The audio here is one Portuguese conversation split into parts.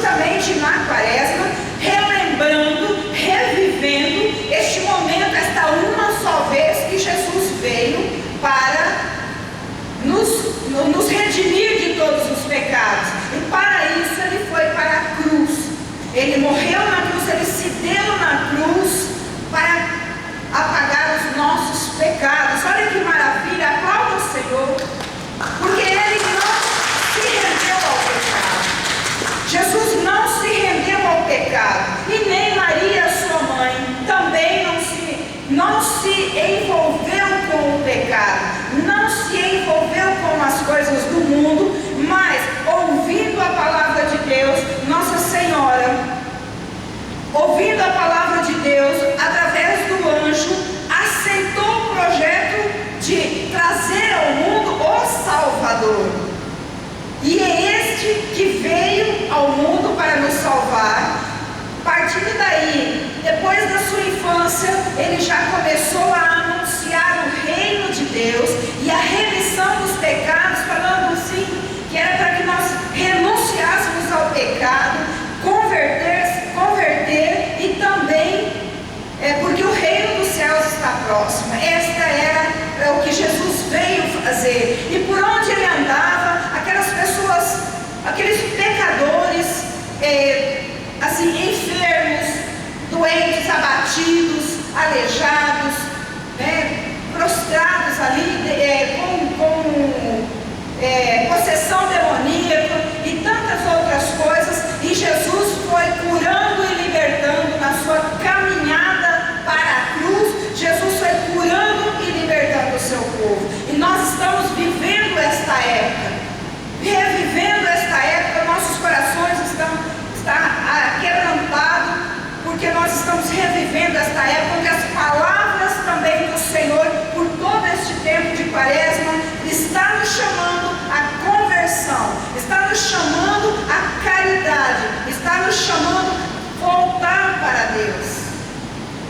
justamente na Quaresma, relembrando, revivendo este momento, esta uma só vez que Jesus veio para nos redimir de todos os pecados. E para isso ele foi para a cruz. Ele morreu na cruz, ele se deu na cruz para apagar os nossos pecados. Olha que maravilha, aplauda o Senhor, porque ele não se rendeu ao pecado. Jesus não se rendeu ao pecado, e nem Maria, sua mãe, também não se envolveu com o pecado, não se envolveu com as coisas do mundo, mas ouvindo a palavra de Deus, Nossa Senhora, ouvindo a palavra de Deus, através do anjo, aceitou o projeto de trazer ao mundo o Salvador. E é este que veio ao mundo para nos salvar. Partindo daí, depois da sua infância, ele já começou a anunciar o reino de Deus e a remissão dos pecados, falando assim, que era para que nós renunciássemos ao pecado, converter e também porque o reino dos céus está próximo. Esta era o que Jesus veio fazer. E por onde ele andava, aquelas pessoas, aqueles pecadores, assim, enfermos, doentes, abatidos, aleijados, prostrados ali, com possessão demoníaca e tantas outras coisas, e Jesus foi curando e libertando na sua caminhada para a cruz. Jesus foi curando e libertando o seu povo, e nós estamos vivendo esta época, revivendo esta época. Nossos corações estão quebrantados, porque nós estamos revivendo esta época, onde as palavras também do Senhor, por todo este tempo de Quaresma, está nos chamando à conversão, está nos chamando à caridade, está nos chamando a voltar para Deus.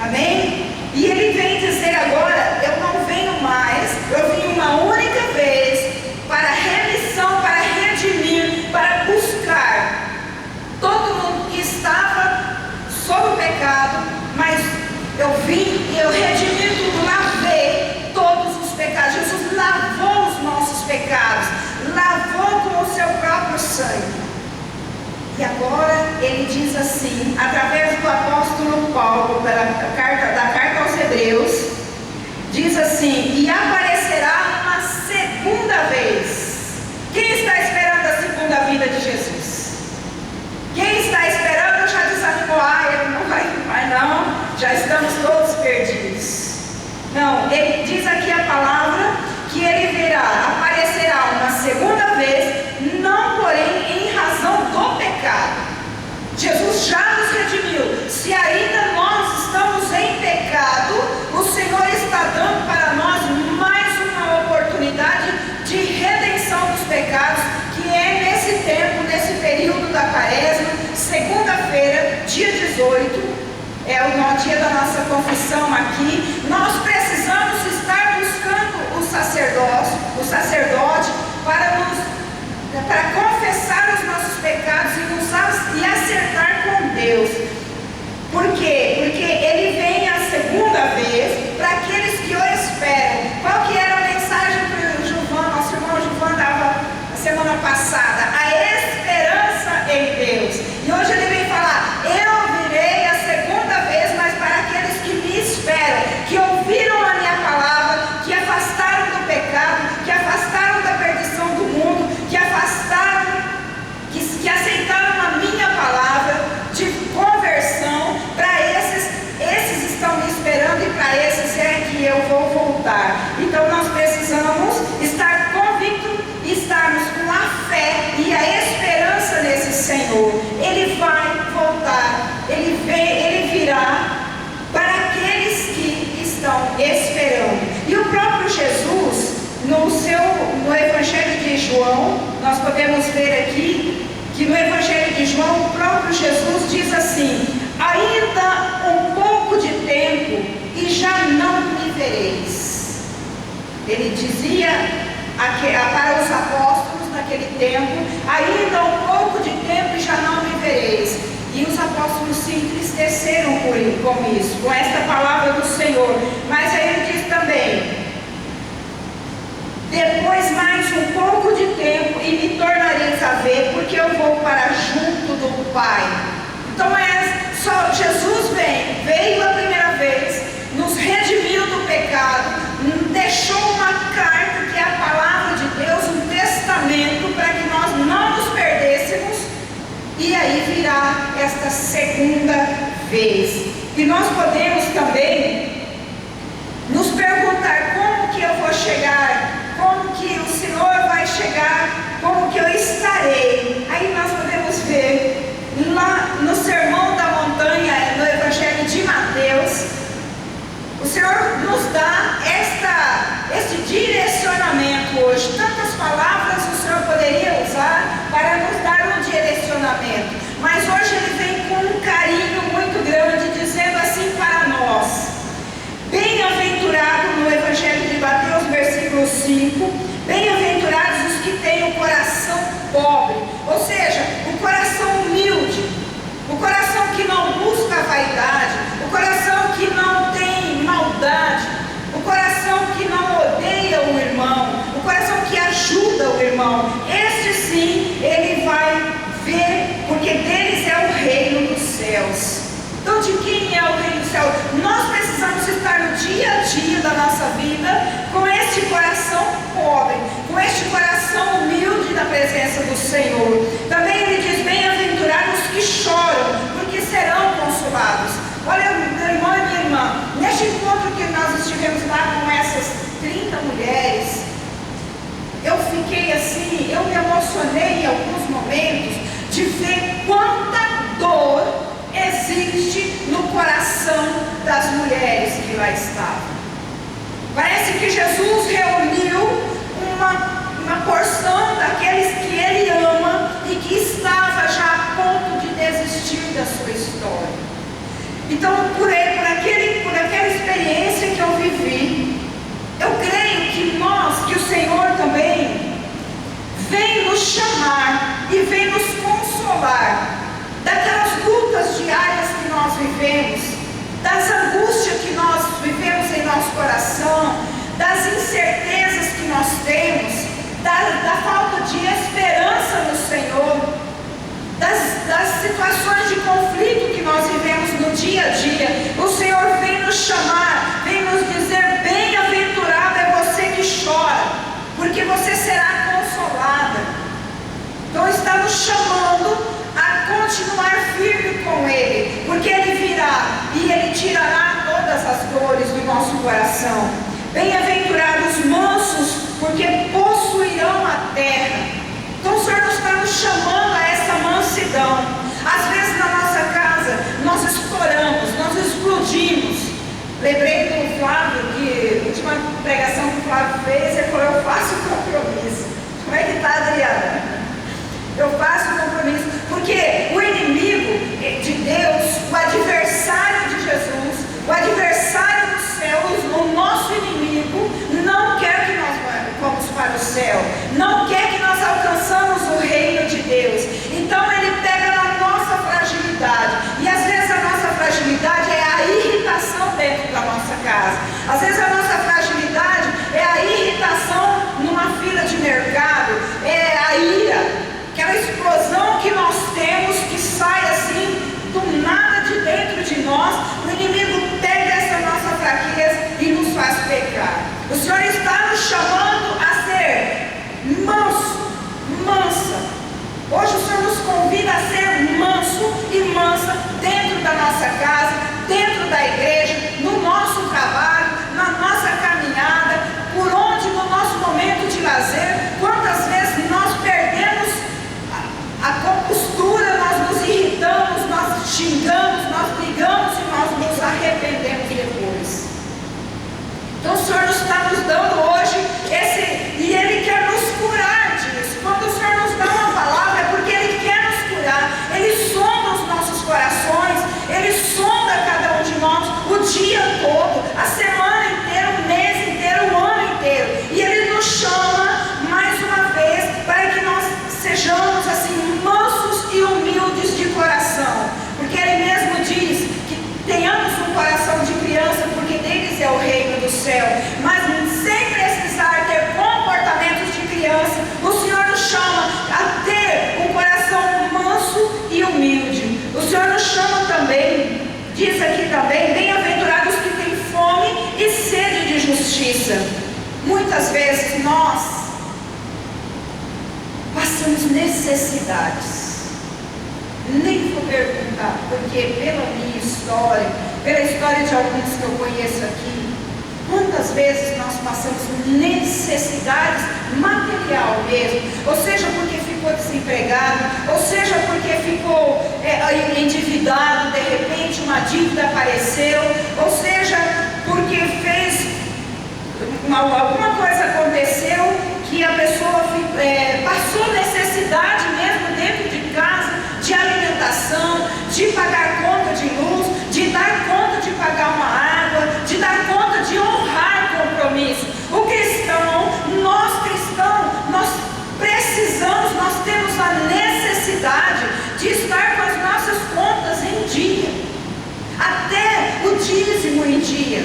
Amém? E ele vem dizer agora: eu não venho mais, eu vim uma única vez para remissão, para redimir, para buscar todo mundo que estava sob o pecado, mas eu vim e eu redimi tudo, lavei todos os pecados. Jesus lavou os nossos pecados, lavou com o seu próprio sangue. E agora ele diz assim, através do apóstolo Paulo, da carta aos Hebreus, diz assim: e aparecerá uma segunda vez. Quem está esperando a segunda vinda de Jesus? Quem está esperando já desanimou: ele não vai mais não, já estamos todos perdidos. Não, ele diz aqui a palavra que ele virá, aparecerá uma segunda vez, não porém em razão do pecado. Jesus já nos redimiu. Se ainda nós estamos em pecado, o Senhor está dando para nós mais uma oportunidade de redenção dos pecados, que é nesse tempo, nesse período da Quaresma, segunda-feira, dia 18, é o dia da nossa confissão aqui. Nós precisamos estar buscando o sacerdote para confessar os nossos pecados e acertar com Deus. Por quê? Porque ele vem a segunda vez para aqueles que o esperam. Qual que era a mensagem para o Gilvan? Nosso irmão Gilvan dava a semana passada: a esperança em Deus. E hoje ele vem falar: eu virei a segunda vez, mas para aqueles que me esperam, que ouviram a minha palavra, que afastaram do pecado, que afastaram da perdição do mundo, que aceitaram a minha palavra de conversão. Para esses estão me esperando, e para esses é que eu vou voltar. Então nós precisamos estar convictos, estarmos com a fé e a esperança nesse Senhor. Ele vai voltar, ele virá para aqueles que estão esperando. E o próprio Jesus, no Evangelho de João, nós podemos ver aqui que no Evangelho de João, o próprio Jesus diz assim: ainda um pouco de tempo e já não me vereis. Ele dizia para os apóstolos naquele tempo: ainda um pouco de tempo e já não me vereis. com esta palavra do Senhor. Mas aí ele diz também: depois mais um pouco de tempo e me tornareis a ver, porque eu vou para junto do Pai. Então só Jesus veio a primeira vez, nos redimiu do pecado, deixou uma carta que é a palavra de Deus, um testamento para que nós não nos perdêssemos, e aí virá esta segunda vez. E nós podemos também nos perguntar: como que eu vou chegar? Como que o Senhor vai chegar? Como que eu estarei? Aí nós podemos ver lá no Sermão da Montanha, no Evangelho de Mateus, o Senhor nos dá este direcionamento hoje. Tantas palavras o Senhor poderia usar para nos dar um direcionamento, mas hoje Ele vem com um carinho muito grande, dizendo assim para nós: bem-aventurado, no Evangelho de Mateus, versículo 5, bem-aventurados os que têm o coração pobre, ou seja, o coração humilde, o coração que não busca a vaidade, o coração que não tem maldade, o coração que não odeia o irmão, o coração que ajuda o irmão. Este sim, ele vai ver, porque deles é o reino dos céus. Então, de quem é o reino dos céus? Nós precisamos estar no dia a dia da nossa vida com este coração pobre, com este coração humilde na presença do Senhor. Também ele diz: bem-aventurados os que choram, porque serão consolados. Olha, meu irmão e minha irmã, neste encontro que nós estivemos lá com essas 30 mulheres, eu fiquei assim, eu me emocionei em alguns momentos de ver quanta dor existe no coração das mulheres que lá estavam. Parece que Jesus reuniu uma porção daqueles que Ele ama e que estava já a ponto de desistir da sua história. Então, por aquela experiência que eu vivi, eu creio que o Senhor também vem nos chamar e vem nos consolar daquelas lutas diárias que nós vivemos, das angústias que nós vivemos em nosso coração, das incertezas que nós temos, da falta de esperança no Senhor, das situações de conflito que nós vivemos no dia a dia. O Senhor vem nos chamar, vem nos dizer: bem-aventurado é você que chora, porque você será consolada. Então está nos chamando a continuar firme com Ele, porque Ele virá e Ele tirará todas as dores do nosso coração. Bem-aventurados mansos, porque possuirão a terra. Então o Senhor está nos chamando a essa mansidão. Às vezes na nossa casa nós estouramos, nós explodimos. Lembrei do Flávio, que a última pregação que o Flávio fez, ele falou: eu faço compromisso. Como é que está, Adriana? Eu faço compromisso, porque o inimigo de Deus, o adversário de Jesus, o adversário dos céus, o nosso inimigo, não quer que nós vamos para o céu, não quer que nós alcançamos o reino de Deus. Então ele pega na nossa fragilidade, e às vezes a nossa fragilidade é a irritação dentro da nossa casa, às vezes a nossa fragilidade é a irritação numa fila de mercado, é a ira, aquela explosão que nós temos, que sai assim do nada de dentro de nós. O inimigo pega essa nossa fraqueza e nos faz pecar. O Senhor está nos chamando a ser manso, mansa. Hoje o Senhor nos convida a ser manso e mansa dentro da nossa casa, dentro da igreja, no nosso trabalho, na nossa caminhada, por onde no nosso momento de lazer. Quantas vezes nós perdemos a compostura, nós nos irritamos, nós xingamos, nós brigamos e nós nos arrependemos depois. Então o Senhor está nos dando hoje e Ele quer nos curar disso. Quando o Senhor nos dá uma palavra é porque Ele quer nos curar. Ele sonda os nossos corações, Ele sonda cada um de nós o dia todo, a semana inteira, o mês inteiro, o ano inteiro. E Ele nos chama mais uma vez para que nós sejamos assim mansos e humildes de coração, porque Ele mesmo diz que tenhamos um coração justiça. Muitas vezes nós passamos necessidades. Nem vou perguntar, porque pela minha história, pela história de alguns que eu conheço aqui, quantas vezes nós passamos necessidades material mesmo, ou seja, porque ficou desempregado, ou seja, porque ficou endividado, de repente uma dívida apareceu, ou seja, porque fez alguma coisa aconteceu que a pessoa passou necessidade mesmo dentro de casa, de alimentação, de pagar conta de luz, de dar conta de pagar uma água, de dar conta de honrar compromisso. O cristão, nós cristãos, nós precisamos, nós temos a necessidade de estar com as nossas contas em dia, até o dízimo em dia.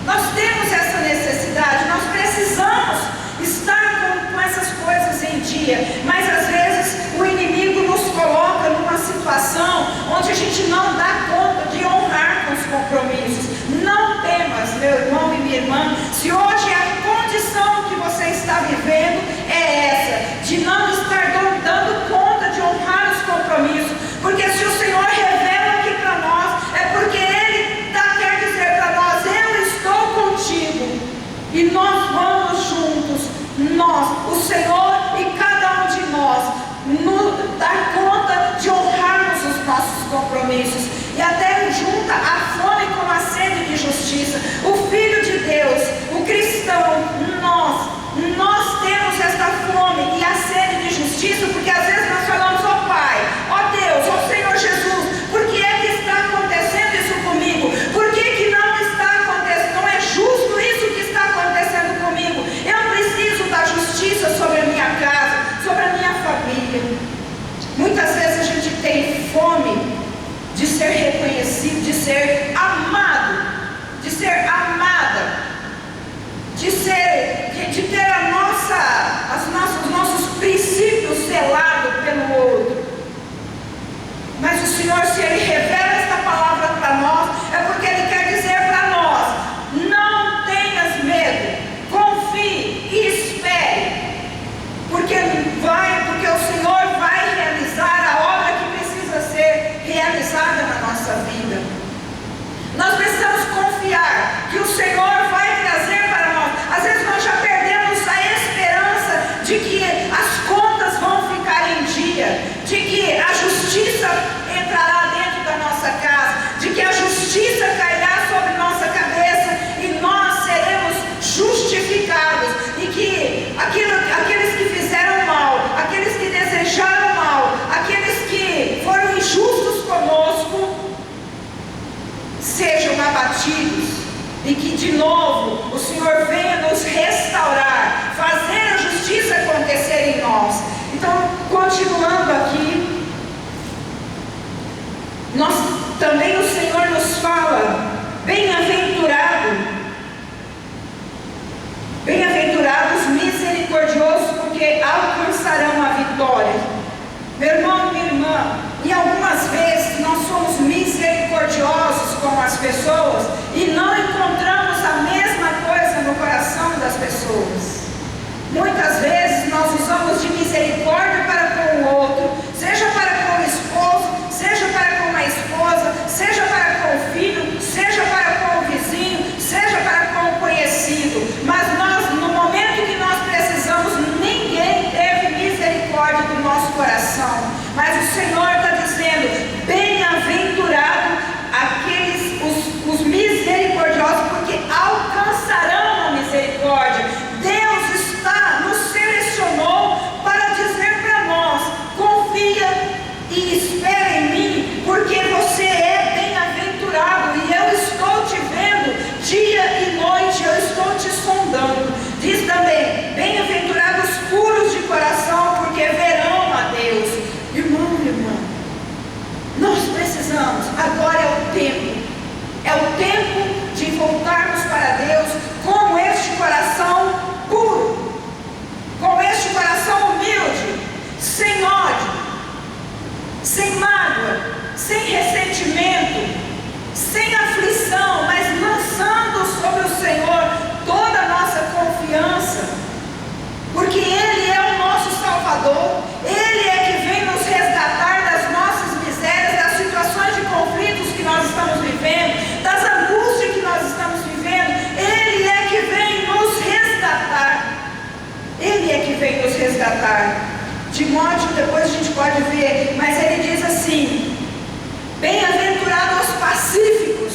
Nós temos essa necessidade, nós precisamos estar com essas coisas em dia, mas às vezes o inimigo nos coloca numa situação onde a gente não dá conta de honrar com os compromissos. Não temas, meu irmão e minha irmã, se hoje a condição que você está vivendo é essa, de não estar dando conta de honrar os compromissos, porque se o Senhor revela aqui para nós, é porque Ele quer dizer para nós: eu estou contigo, e nós vamos juntos, nós, o Senhor e cada um de nós, dar conta de honrarmos os nossos compromissos. E até junta a fome com a sede de justiça. O Filho de Deus, o cristão, nós temos esta fome e a sede de justiça, porque às vezes nós falamos: ó Pai, ó Deus, ó Senhor Jesus, por que é que está acontecendo isso comigo? Por que não está acontecendo? Não é justo isso que está acontecendo comigo. Eu preciso da justiça sobre a minha casa, sobre a minha família. Muitas vezes a gente tem fome de ser reconhecido, de ser amado, de ser amada, de ter os nossos princípios selados pelo outro. Mas o Senhor, se Ele revela esta palavra para nós, é porque Ele quer dizer para nós: não tenhas medo, confie e espere, porque o Senhor vai realizar a obra que precisa ser realizada na nossa vida. Nós precisamos confiar que o Senhor vai trazer para nós. Às vezes nós já perdemos a esperança de que as contas vão ficar em dia, de que a justiça entrará dentro da nossa casa, de que a justiça cairá sobre nossa cabeça e nós seremos justificados, e que aqueles que fizeram mal, aqueles que desejaram mal, aqueles que foram injustos conosco, sejam abatidos, e que de novo o Senhor venha nos restaurar, fazer a justiça acontecer em nós. Então, continuando aqui, também o Senhor nos fala: bem-aventurados misericordiosos, porque alcançarão a vitória. Meu irmão e minha irmã, e algumas vezes nós somos misericordiosos com as pessoas e não encontramos a mesma coisa no coração das pessoas. Muitas vezes nós usamos de misericórdia para com o outro, seja para com o esposo, seja para com a esposa, seja para com o filho, seja para com o vizinho, seja para com o conhecido. Mas nós, no momento que nós precisamos, ninguém teve misericórdia do nosso coração. Mas o Senhor está dizendo: bem-aventurado os misericordiosos, porque alcançarão a misericórdia. Deus nos selecionou para dizer para nós: confia e espera em mim, porque você é bem-aventurado e eu estou te vendo dia e noite, eu estou te sondando. Diz também: bem-aventurados os puros de coração, porque verão a Deus. Irmão e irmã, nós precisamos, agora é o tempo de voltarmos para Deus com este coração puro, com este coração humilde, sem ódio, sem mágoa, sem ressentimento, sem aflição, mas lançando sobre o Senhor toda a nossa Salvador, Ele é que vem nos resgatar das nossas misérias, das situações de conflitos que nós estamos vivendo, das angústias que nós estamos vivendo. Ele é que vem nos resgatar. Ele é que vem nos resgatar. Timóteo, depois a gente pode ver, mas ele diz assim: bem-aventurados os pacíficos.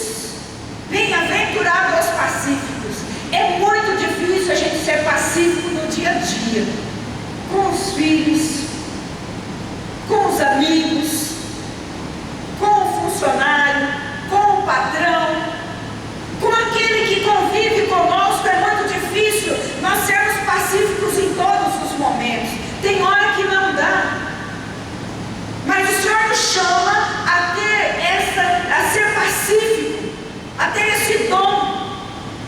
Bem-aventurados os pacíficos. É muito difícil a gente ser pacífico no dia a dia, com os filhos, com os amigos, com o funcionário, com o patrão, com aquele que convive conosco. É muito difícil nós sermos pacíficos em todos os momentos. Tem hora que não dá, mas o Senhor nos chama a ser pacífico, a ter esse dom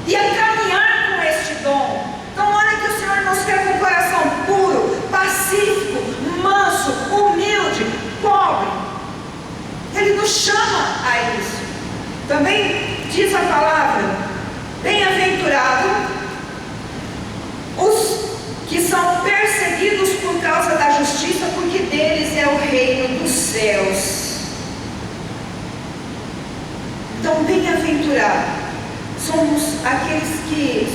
e a caminhar com este dom. Então olha que o Senhor nos quer com um coração puro, pacífico, manso, humilde, pobre. Ele nos chama a isso. Também diz a palavra: bem-aventurado os que são perseguidos por causa da justiça, porque deles é o reino dos céus. Então, bem-aventurado são aqueles que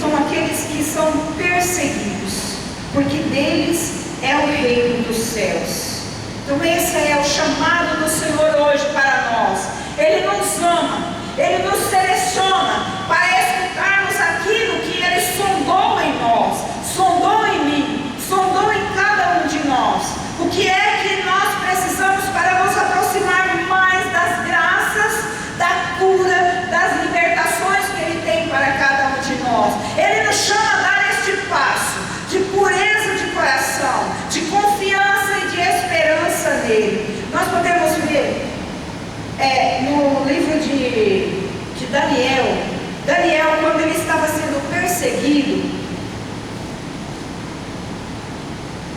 são perseguidos, porque deles é o reino dos céus. Então esse é o chamado do Senhor hoje para nós. Ele nos ama, Ele nos seleciona para escutarmos aquilo que Ele sondou em nós, sondou em mim, sondou em cada um de nós. O que é que nós precisamos para nos aproximar mais das graças, da cura, das libertações que Ele tem para cada um de nós. Ele nos chama a dar este passo de pureza de coração, de confiança e de esperança nele. Nós podemos ver no livro de Daniel, quando ele estava sendo perseguido,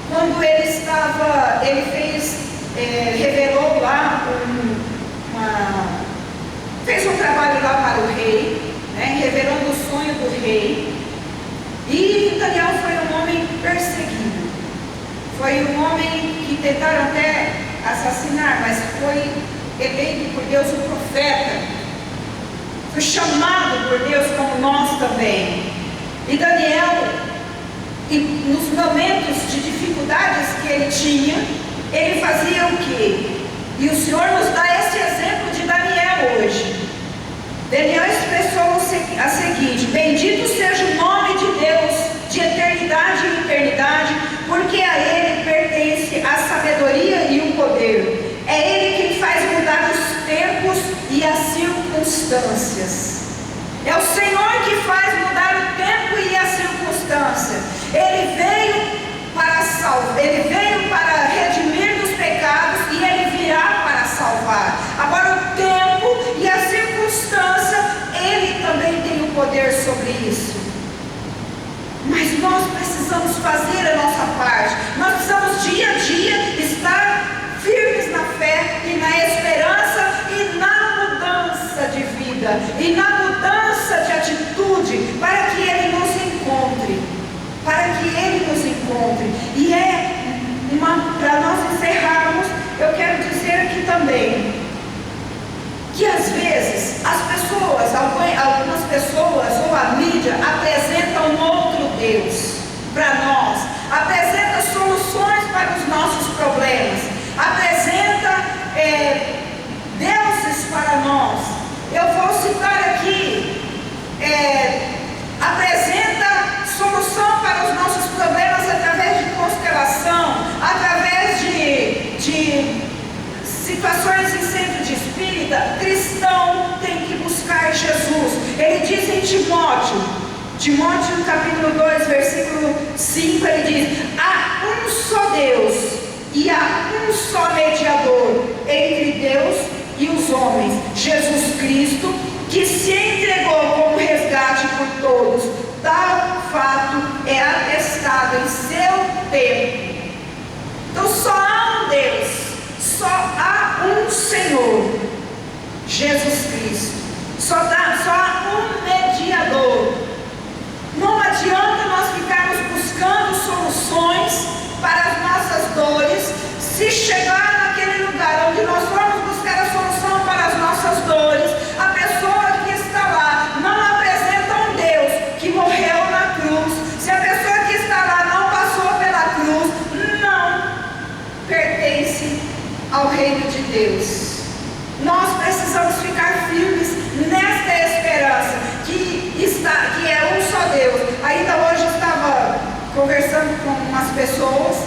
quando revelou lá fez um trabalho lá para o rei, revelando o sonho do rei. E Daniel foi um homem perseguido, foi um homem que tentaram até assassinar, mas foi eleito por Deus um profeta, foi chamado por Deus como nós também. E Daniel, nos momentos de dificuldades que ele tinha, ele fazia o quê? E o Senhor nos dá esse exemplo de Daniel hoje. Daniel expressou a seguinte: bendito seja o nome de Deus de eternidade em eternidade, porque a Ele pertence a sabedoria e o poder. É Ele quem faz mudar os tempos e as circunstâncias. É o Senhor que faz mudar o tempo e a circunstância. Ele veio para salvar, Ele veio para redimir dos pecados e Ele virá para salvar. Agora o tempo e a circunstância, Ele também tem o poder sobre isso. Mas nós precisamos fazer a nossa parte. Nós precisamos dia a dia estar firmes na fé e na esperança e na mudança de vida e na mudança de atitude, para que Ele nos encontre. E para nós encerrarmos, eu quero dizer aqui também que às vezes algumas pessoas ou a mídia apresentam um outro Deus para nós, apresenta soluções para os nossos problemas, apresenta deuses para nós. Eu vou citar aqui, apresenta solução para os nossos problemas através de constelação, através de situações em centro de espírita. Cristão tem que buscar Jesus. Ele diz em Timóteo capítulo 2, versículo 5, ele diz: há um só Deus e há um só mediador entre Deus e os homens, Jesus Cristo, que se entregou como resgate por todos. Tal fato é atestado em seu tempo. Então só há um Deus, só há um Senhor, Jesus Cristo. Só há um mediador. Não adianta nós ficarmos buscando soluções para as nossas dores, conversando com umas pessoas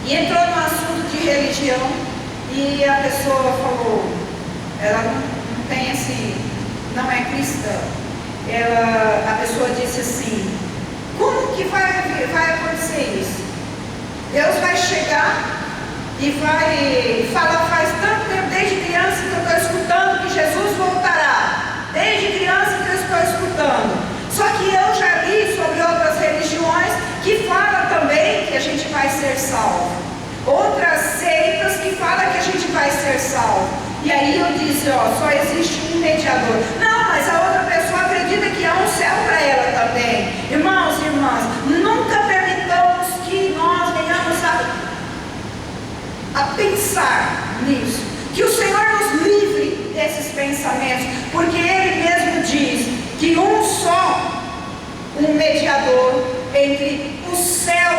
e entrou no assunto de religião, e a pessoa falou, ela não tem assim, não é cristã. A pessoa disse assim, como que vai acontecer isso? Deus vai chegar e vai falar, faz tanto tempo, desde criança que eu estou escutando que Jesus voltará. Desde criança que eu estou escutando. Só que eu já li sobre outras religiões que falam também que a gente vai ser salvo. Outras seitas que falam que a gente vai ser salvo. E aí eu disse, só existe um mediador. Não, mas a outra pessoa acredita que há um céu para ela também. Irmãos e irmãs, nunca permitamos que nós venhamos a pensar nisso. Que o Senhor nos livre desses pensamentos, porque Ele mesmo diz que um mediador entre o céu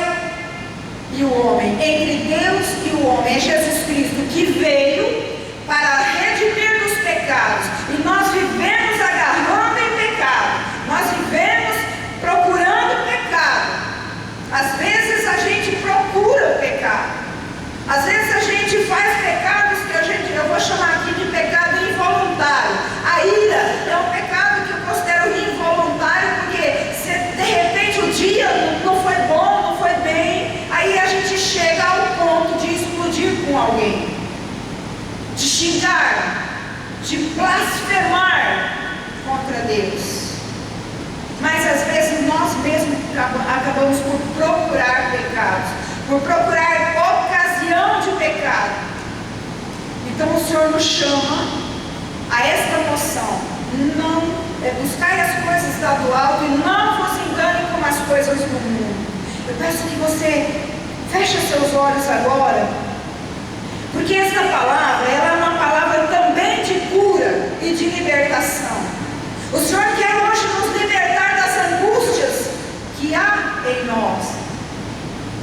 e o homem, entre Deus e o homem, é Jesus Cristo, que veio para redimir dos pecados, e nós vivemos agarrando em pecado, nós vivemos procurando pecado. Às vezes a gente procura o pecado, às vezes a gente faz pecados que eu vou chamar aqui de pecado involuntário. A ira é um pecado que eu considero involuntário, porque se de repente o dia não foi bom, não foi bem, aí a gente chega ao ponto de explodir com alguém, de xingar, de blasfemar contra Deus. Mas às vezes nós mesmos acabamos por procurar pecados, por procurar ocasião de pecado. Então o Senhor nos chama a esta noção, não buscai as coisas do alto e não vos engane com as coisas do mundo. Eu peço que você feche seus olhos agora, porque esta palavra, ela é uma palavra também de cura e de libertação. O Senhor quer hoje nos libertar das angústias que há em nós.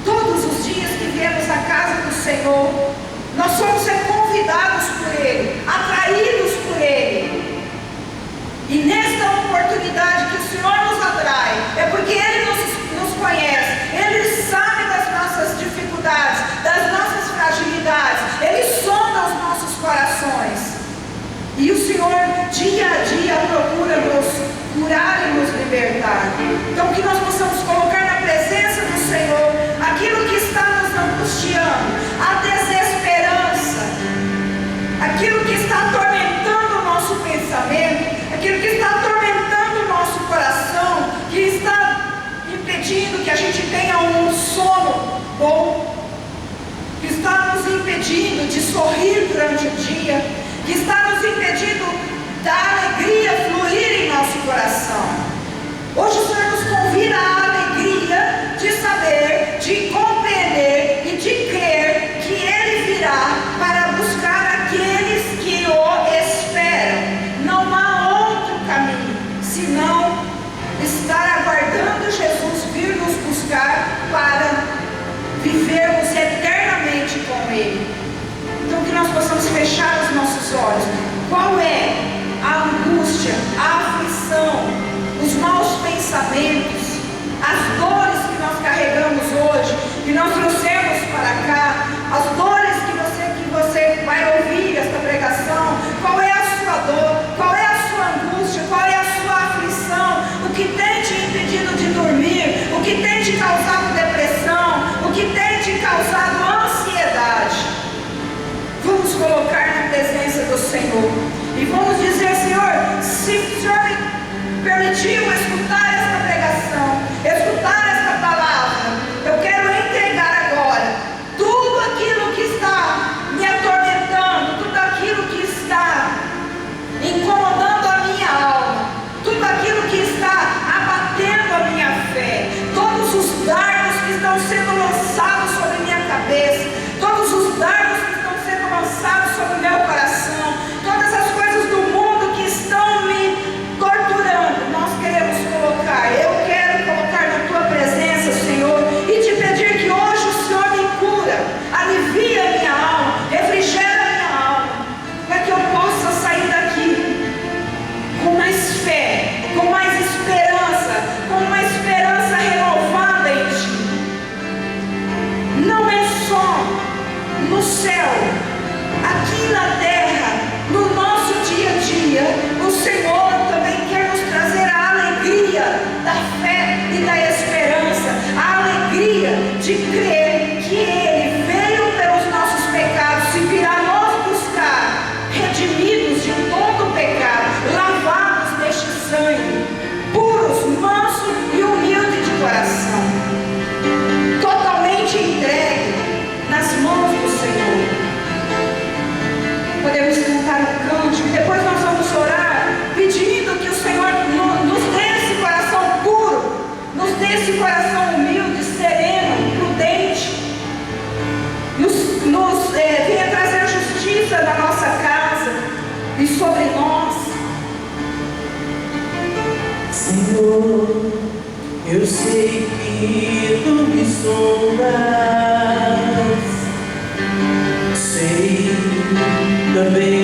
Todos os dias que viemos à casa do Senhor, nós somos convidados por Ele, atraídos por Ele. E nesta oportunidade que o Senhor nos atrai, é porque Ele nos conhece, Ele sabe das nossas dificuldades, das nossas fragilidades, Ele sonda os nossos corações. E o Senhor, dia a dia, procura nos curar e nos libertar. Então, que nós possamos colocar na presença do Senhor aquilo que está nos angustiando, a desesperança, aquilo que está atormentando o nosso pensamento, aquilo que está atormentando o nosso coração, que está impedindo que a gente tenha um sono bom, que está nos impedindo de sorrir durante o dia, que está nos impedindo da alegria fluir em nosso coração. Hoje o Senhor nos convida à alegria de saber, de compreender e de crer que Ele virá para buscar aqueles que o esperam. Não há outro caminho, senão estar aguardando Jesus vir nos buscar para vivermos eternamente com Ele. Então que nós possamos fechar os nossos olhos. Qual é a angústia, a aflição, os maus pensamentos, as dores que nós carregamos hoje, que nós trouxemos para cá, as dores que você vai ouvir esta pregação? Qual é a sua dor? Qual é a sua angústia? Qual é a sua aflição? O que tem te impedido de dormir? O que tem te causado depressão? O que tem te causado ansiedade? Vamos colocar na presença do Senhor e vamos dizer: Senhor, se o Senhor me permitiu escutar esta pregação, escutar esta palavra, eu quero entregar agora tudo aquilo que está me atormentando, tudo aquilo que está incomodando a minha alma, tudo aquilo que está abatendo a minha fé, todos os dardos que estão sendo lançados sobre minha cabeça, todos os dardos que estão sendo lançados sobre o meu coração, todas as coisas do mundo que estão me torturando. Nós queremos também